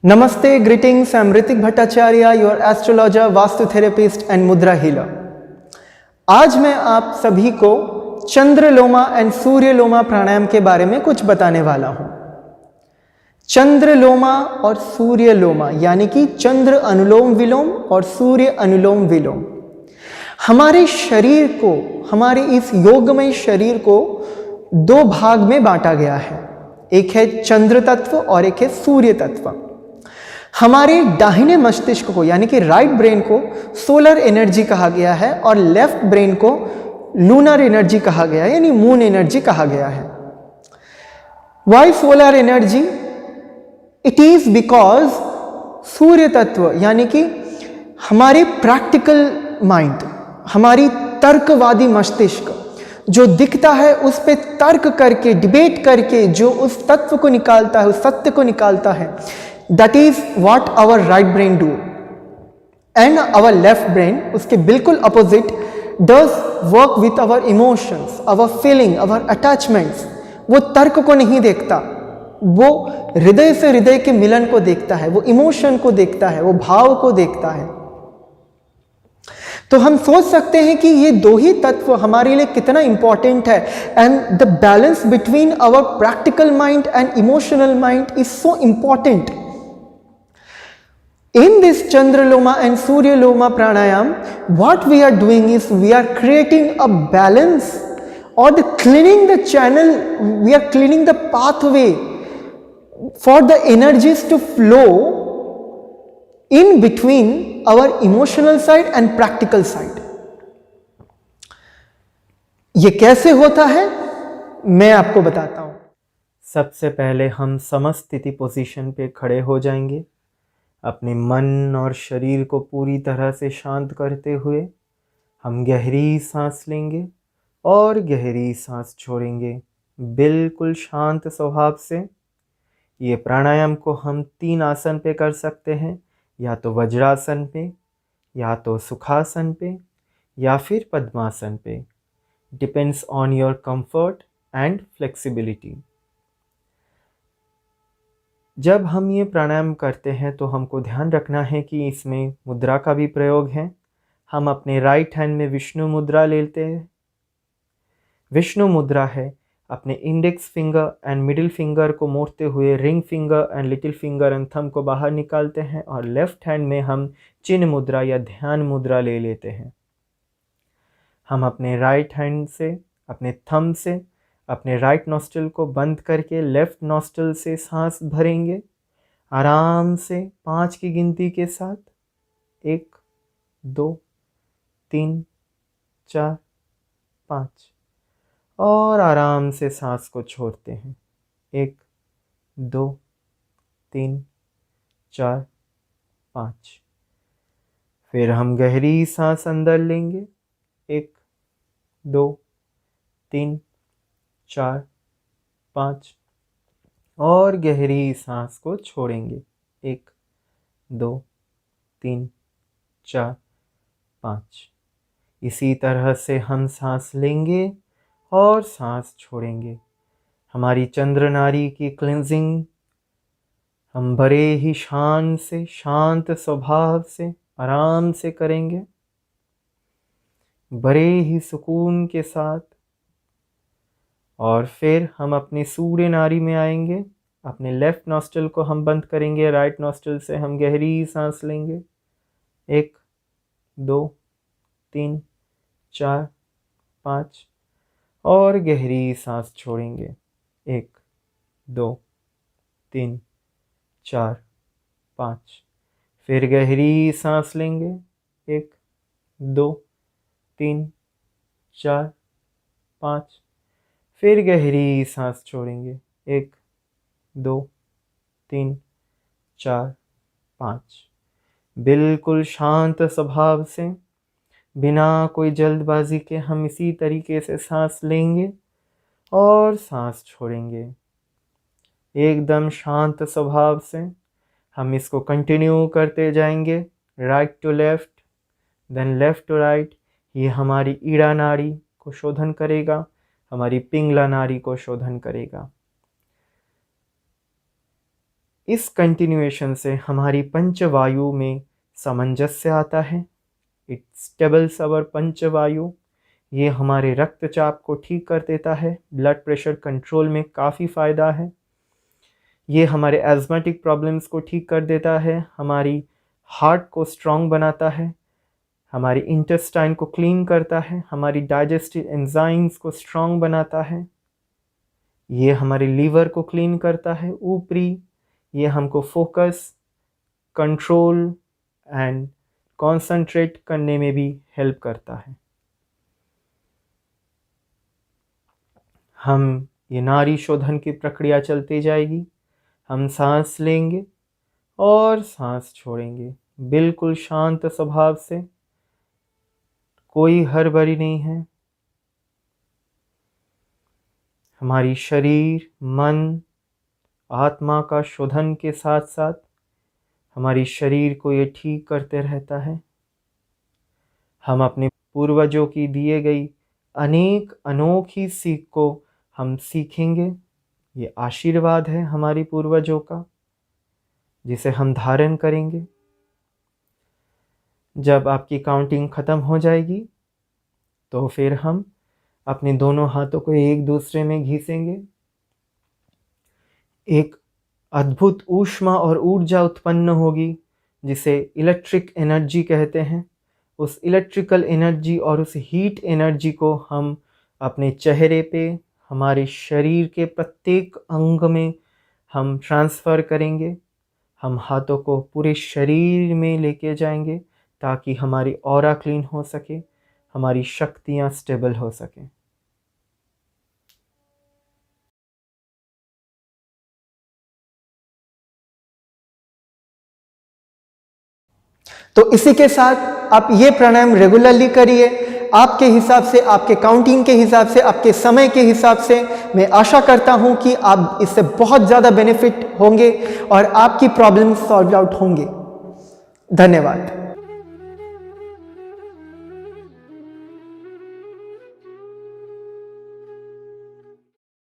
Namaste, greetings. I'm Ritik Bhattacharya, your astrologer, vastu therapist and मुद्रा healer. आज मैं आप सभी को चंद्रलोमा एंड सूर्यलोमा प्राणायाम के बारे में कुछ बताने वाला हूं। चंद्रलोमा और सूर्यलोमा यानी कि चंद्र अनुलोम विलोम और सूर्य अनुलोम विलोम हमारे शरीर को, हमारे इस योगमय शरीर को दो भाग में बांटा गया है। एक है चंद्र तत्व और एक है सूर्य तत्व। हमारे दाहिने मस्तिष्क को यानी कि राइट ब्रेन को सोलर एनर्जी कहा गया है और लेफ्ट ब्रेन को लूनर एनर्जी कहा गया है यानी मून एनर्जी कहा गया है। Why solar energy? It is because सूर्य तत्व यानी कि हमारे प्रैक्टिकल माइंड, हमारी तर्कवादी मस्तिष्क जो दिखता है उस पे तर्क करके, डिबेट करके जो उस तत्व को निकालता है, उस सत्य को निकालता है, that is what our right brain do, and our left brain उसके बिल्कुल opposite does work with our emotions, our feeling, our attachments। वो तर्क को नहीं देखता, वो हृदय से हृदय के मिलन को देखता है, वो इमोशन को देखता है, वो भाव को देखता है। तो हम सोच सकते हैं कि ये दो ही तत्व हमारे लिए कितना इंपॉर्टेंट है, and the balance between our practical mind and emotional mind is so important. In this Chandraloma and Suryaloma pranayam, what we are doing is we are creating a balance or cleaning the channel, we are cleaning the pathway for the energies to flow in between our emotional side and practical side। ये कैसे होता है मैं आपको बताता हूं। सबसे पहले हम समस्थिति पोजीशन पे खड़े हो जाएंगे। अपने मन और शरीर को पूरी तरह से शांत करते हुए हम गहरी सांस लेंगे और गहरी सांस छोड़ेंगे, बिल्कुल शांत स्वभाव से। ये प्राणायाम को हम 3 आसन पे कर सकते हैं, या तो वज्रासन पे, या तो सुखासन पे, या फिर पद्मासन पे। Depends on your comfort and flexibility. जब हम ये प्राणायाम करते हैं तो हमको ध्यान रखना है कि इसमें मुद्रा का भी प्रयोग है। हम अपने राइट हैंड में विष्णु मुद्रा लेते हैं। विष्णु मुद्रा है, अपने index finger and middle finger को मोड़ते हुए ring finger and little finger and thumb को बाहर निकालते हैं, और लेफ्ट हैंड में हम चिन्ह मुद्रा या ध्यान मुद्रा ले लेते हैं। हम अपने राइट हैंड से, अपने थंब से अपने राइट नॉस्ट्रिल को बंद करके लेफ्ट नॉस्ट्रिल से सांस भरेंगे आराम से 5 की गिनती के साथ। 1 2 3 4 5, और आराम से सांस को छोड़ते हैं। 1 2 3 4 5। फिर हम गहरी सांस अंदर लेंगे। 1 2 3 4 5, और गहरी सांस को छोड़ेंगे। 1 2 3 4 5। इसी तरह से हम सांस लेंगे और सांस छोड़ेंगे। हमारी चंद्र नाड़ी की क्लिंजिंग हम बड़े ही शान से, शांत स्वभाव से, आराम से करेंगे, बड़े ही सुकून के साथ। और फिर हम अपने सूर्य नाड़ी में आएंगे। अपने लेफ्ट नॉस्ट्रिल को हम बंद करेंगे, राइट नॉस्ट्रिल से हम गहरी सांस लेंगे। 1 2 3 4 5, और गहरी सांस छोड़ेंगे। 1 2 3 4 5। फिर गहरी सांस लेंगे। 1 2 3 4 5। फिर गहरी सांस छोड़ेंगे। 1 2 3 4 5। बिल्कुल शांत स्वभाव से, बिना कोई जल्दबाजी के हम इसी तरीके से सांस लेंगे और सांस छोड़ेंगे। एकदम शांत स्वभाव से हम इसको कंटिन्यू करते जाएंगे, right to left, then left to right. ये हमारी ईड़ा नाड़ी को शोधन करेगा, हमारी पिंगला नाड़ी को शोधन करेगा। इस कंटिन्यूएशन से हमारी पंचवायु में सामंजस्य आता है। इट स्टेबल्स अवर पंचवायु। ये हमारे रक्तचाप को ठीक कर देता है, ब्लड प्रेशर कंट्रोल में काफ़ी फ़ायदा है। ये हमारे एज़मेटिक प्रॉब्लम्स को ठीक कर देता है, हमारी हार्ट को स्ट्रॉन्ग बनाता है, हमारी इंटेस्टाइन को क्लीन करता है, हमारी डाइजेस्टिव एंजाइम्स को स्ट्रॉन्ग बनाता है। ये हमारे लीवर को क्लीन करता है। ऊपरी ये हमको फोकस, कंट्रोल एंड कंसंट्रेट करने में भी हेल्प करता है। हम ये नाड़ी शोधन की प्रक्रिया चलती जाएगी। हम सांस लेंगे और सांस छोड़ेंगे, बिल्कुल शांत स्वभाव से, कोई हड़बड़ी नहीं है। हमारी शरीर, मन, आत्मा का शोधन के साथ साथ हमारी शरीर को ये ठीक करते रहता है। हम अपने पूर्वजों की दिए गई अनेक अनोखी सीख को हम सीखेंगे। ये आशीर्वाद है हमारी पूर्वजों का, जिसे हम धारण करेंगे। जब आपकी काउंटिंग ख़त्म हो जाएगी तो फिर हम अपने दोनों हाथों को एक दूसरे में घिसेंगे। एक अद्भुत ऊष्मा और ऊर्जा उत्पन्न होगी, जिसे इलेक्ट्रिक एनर्जी कहते हैं। उस इलेक्ट्रिकल एनर्जी और उस हीट एनर्जी को हम अपने चेहरे पे, हमारे शरीर के प्रत्येक अंग में हम ट्रांसफ़र करेंगे। हम हाथों को पूरे शरीर में लेके जाएंगे ताकि हमारी ऑरा क्लीन हो सके, हमारी शक्तियाँ स्टेबल हो सकें। तो इसी के साथ आप ये प्राणायाम रेगुलरली करिए, आपके हिसाब से, आपके काउंटिंग के हिसाब से, आपके समय के हिसाब से। मैं आशा करता हूं कि आप इससे बहुत ज़्यादा बेनिफिट होंगे और आपकी प्रॉब्लम सॉल्व आउट होंगे। धन्यवाद।